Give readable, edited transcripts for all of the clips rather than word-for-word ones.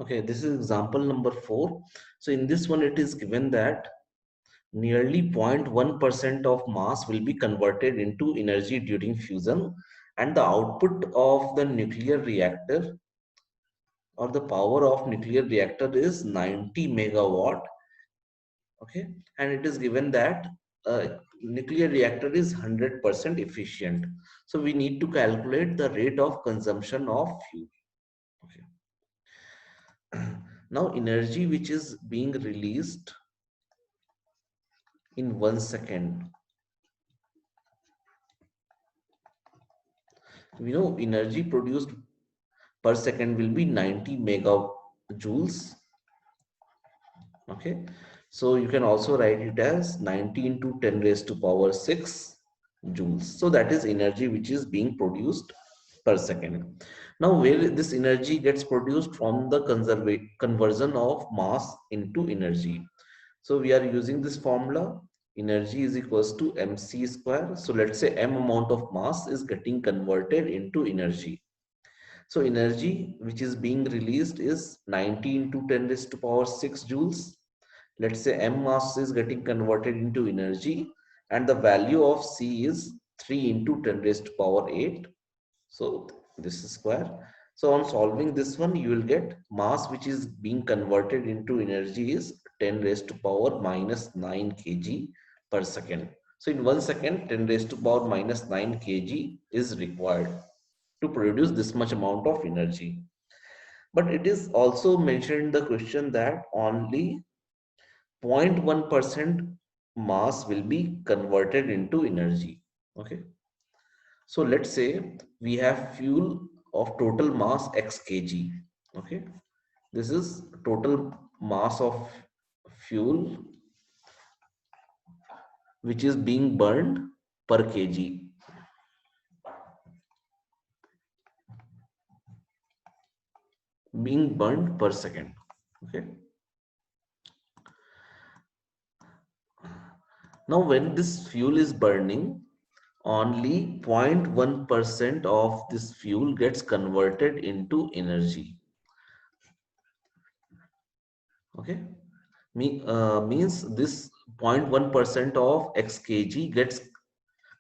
Okay, this is example number 4. So in this one, it is given that nearly 0.1% of mass will be converted into energy during fusion, and the output of the nuclear reactor or the power of nuclear reactor is 90 megawatt. Okay, and it is given that nuclear reactor is 100% efficient. So we need to calculate the rate of consumption of fuel. Okay. Now energy which is being released in 1 second. We know energy produced per second will be 90 megajoules. Okay, so you can also write it as 90 into 10 raised to power 6 joules. So that is energy which is being produced per second. Now where this energy gets produced from the conversion of mass into energy. So we are using this formula, energy is equals to mc square. So let's say m amount of mass is getting converted into energy. So energy which is being released is 90 into 10 raised to power 6 joules. Let's say m mass is getting converted into energy, and the value of c is 3 into 10 raised to power 8. So this is square. So on solving this one, you will get mass which is being converted into energy is 10 raised to power minus 9 kg per second. So in 1 second, 10 raised to power minus 9 kg is required to produce this much amount of energy. But it is also mentioned in the question that only 0.1% mass will be converted into energy. Okay. So let's say we have fuel of total mass x kg. Okay. This is total mass of fuel which is being burned per kg, being burned per second. Okay. Now when this fuel is burning, only 0.1% of this fuel gets converted into energy. Okay, means this 0.1% of x kg gets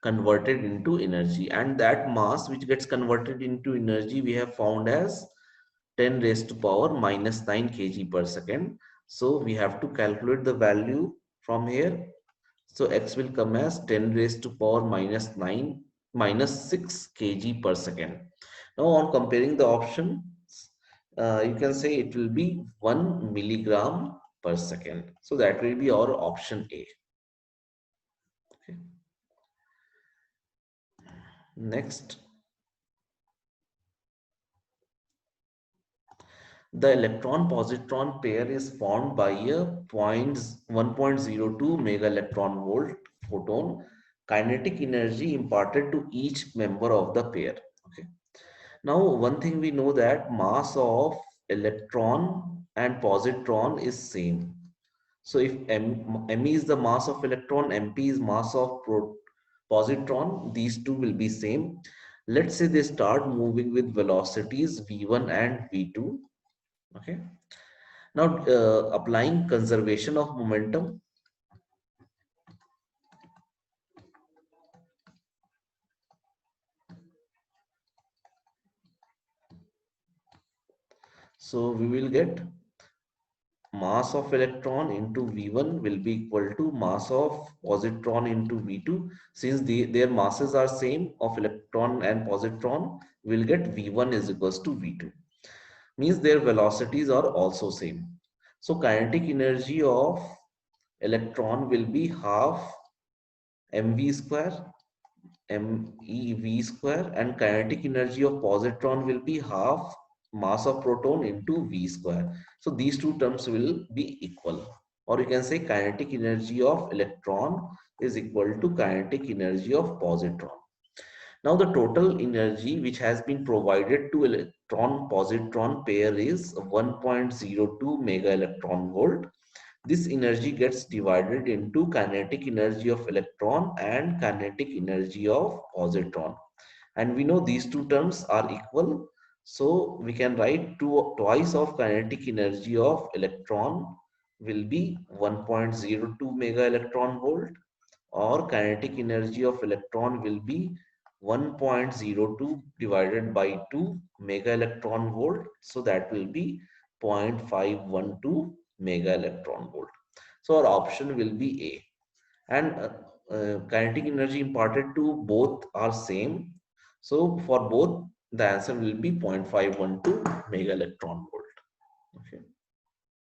converted into energy, and that mass which gets converted into energy we have found as 10 raised to power minus 9 kg per second. So we have to calculate the value from here. So x will come as 10 raised to power minus 9 minus 6 kg per second. Now on comparing the options, you can say it will be 1 milligram per second. So that will be our option A. Okay. Next, the electron-positron pair is formed by a 1.02 mega electron volt photon kinetic energy imparted to each member of the pair. Okay. Now, one thing we know that mass of electron and positron is same. So if m is the mass of electron, mp is mass of positron, these two will be same. Let's say they start moving with velocities v1 and v2. Okay. Now applying conservation of momentum. So we will get mass of electron into V1 will be equal to mass of positron into V2. Since their masses are same of electron and positron, we'll get V1 is equals to V2. Means their velocities are also same. So kinetic energy of electron will be half mv square mev square, and kinetic energy of positron will be half mass of proton into v square. So these two terms will be equal, or you can say kinetic energy of electron is equal to kinetic energy of positron. Now the total energy which has been provided to electron positron pair is 1.02 mega electron volt. This energy gets divided into kinetic energy of electron and kinetic energy of positron. And we know these two terms are equal. So we can write twice of kinetic energy of electron will be 1.02 mega electron volt, or kinetic energy of electron will be 1.02 divided by 2 mega electron volt. So that will be 0.512 mega electron volt. So our option will be A. And kinetic energy imparted to both are same. So for both, the answer will be 0.512 mega electron volt. Okay.